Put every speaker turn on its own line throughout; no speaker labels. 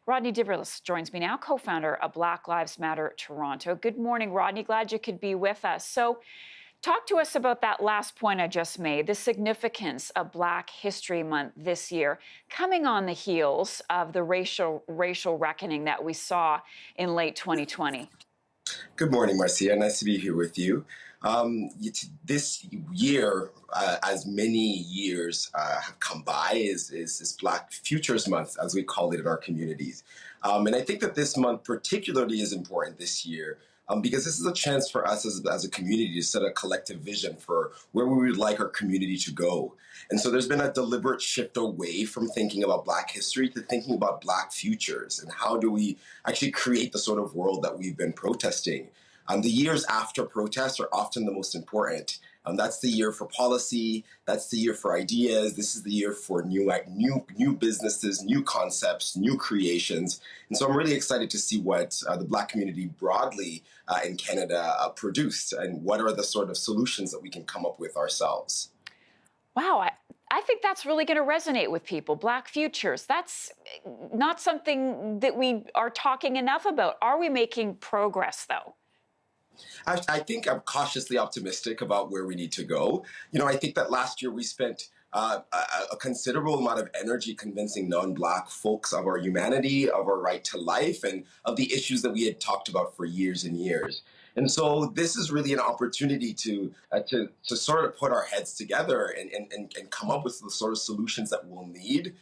Rodney Diverlus joins me now, co-founder of Black Lives Matter Toronto. Good morning, Rodney. Glad you could be with us. So talk to us about that last point I just made, the significance of Black History Month this year, coming on the heels of the racial reckoning that we saw in late 2020.
Good morning, Marcia. Nice to be here with you. This year, as many years have come by, is Black Futures Month, as we call it in our communities. And I think that this month particularly is important this year because this is a chance for us as a community to set a collective vision for where we would like our community to go. And so there's been a deliberate shift away from thinking about Black history to thinking about Black futures and how do we actually create the sort of world that we've been protesting. The years after protests are often the most important. That's the year for policy. That's the year for ideas. This is the year for new businesses, new concepts, new creations. And so I'm really excited to see what the Black community broadly in Canada produced and what are the sort of solutions that we can come up with ourselves.
Wow, I think that's really going to resonate with people. Black futures. That's not something that we are talking enough about. Are we making progress, though?
I think I'm cautiously optimistic about where we need to go. I think that last year we spent a considerable amount of energy convincing non-Black folks of our humanity, of our right to life, and of the issues that we had talked about for years and years. And so this is really an opportunity to sort of put our heads together and come up with the sort of solutions that we'll need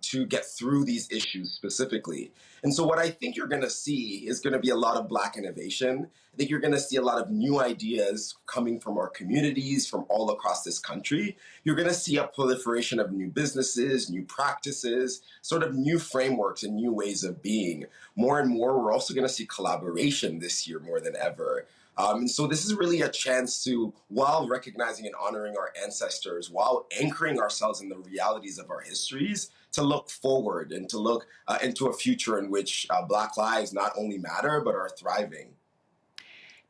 to get through these issues specifically. And so what I think you're going to see is going to be a lot of Black innovation. I think you're going to see a lot of new ideas coming from our communities, from all across this country. You're going to see a proliferation of new businesses, new practices, sort of new frameworks and new ways of being. More and more, we're also going to see collaboration this year more than ever. And so this is really a chance to, while recognizing and honoring our ancestors, while anchoring ourselves in the realities of our histories, to look forward and to look into a future in which Black lives not only matter, but are thriving.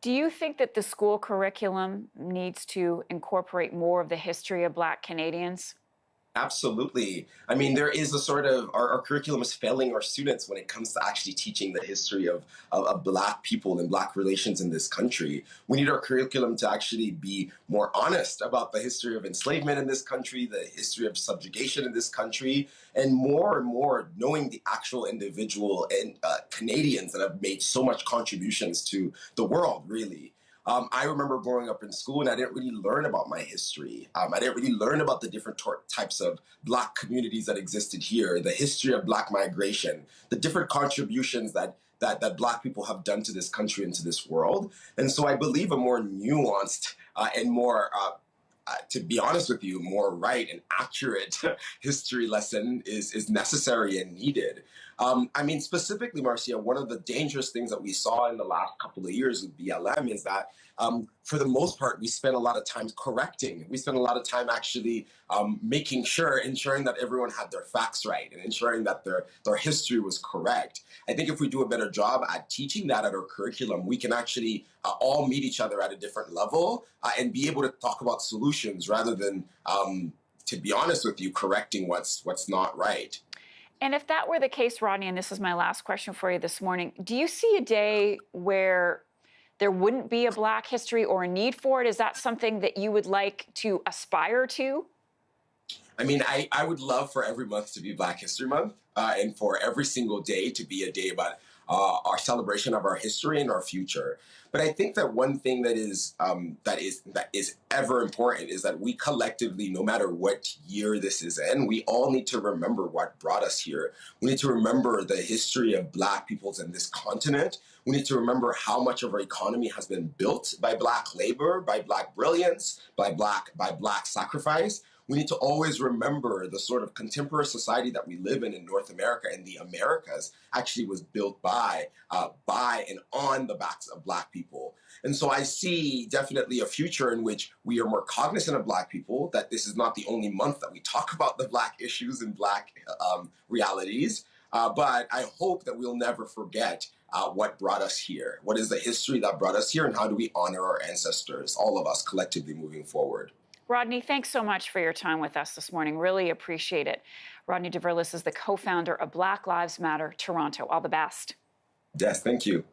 Do you think that the school curriculum needs to incorporate more of the history of Black Canadians?
Absolutely. I mean, there is a sort of, our curriculum is failing our students when it comes to actually teaching the history of Black people and Black relations in this country. We need our curriculum to actually be more honest about the history of enslavement in this country, the history of subjugation in this country, and more knowing the actual individual and Canadians that have made so much contributions to the world, really. I remember growing up in school and I didn't really learn about my history. I didn't really learn about the different types of Black communities that existed here, the history of Black migration, the different contributions that Black people have done to this country and to this world. And so I believe a more nuanced and more to be honest with you, more right and accurate history lesson is necessary and needed. I mean, specifically, Marcia, one of the dangerous things that we saw in the last couple of years with BLM is that, for the most part, we spent a lot of time correcting. We spent a lot of time actually ensuring that everyone had their facts right and ensuring that their history was correct. I think if we do a better job at teaching that at our curriculum, we can actually all meet each other at a different level and be able to talk about solutions rather than, to be honest with you, correcting what's not right.
And if that were the case, Rodney, and this is my last question for you this morning, do you see a day where there wouldn't be a Black history or a need for it? Is that something that you would like to aspire to?
I mean, I would love for every month to be Black History Month and for every single day to be a day about our celebration of our history and our future. But I think that one thing that is ever important is that we collectively, no matter what year this is in, we all need to remember what brought us here. We need to remember the history of Black peoples in this continent. We need to remember how much of our economy has been built by Black labor, by Black brilliance, by Black sacrifice. We need to always remember the sort of contemporary society that we live in North America and the Americas actually was built by and on the backs of Black people. And so I see definitely a future in which we are more cognizant of Black people, that this is not the only month that we talk about the Black issues and Black realities. But I hope that we'll never forget what brought us here. What is the history that brought us here and how do we honor our ancestors, all of us collectively moving forward?
Rodney, thanks so much for your time with us this morning. Really appreciate it. Rodney Diverlus is the co founder of Black Lives Matter Toronto. All the best.
Yes, thank you.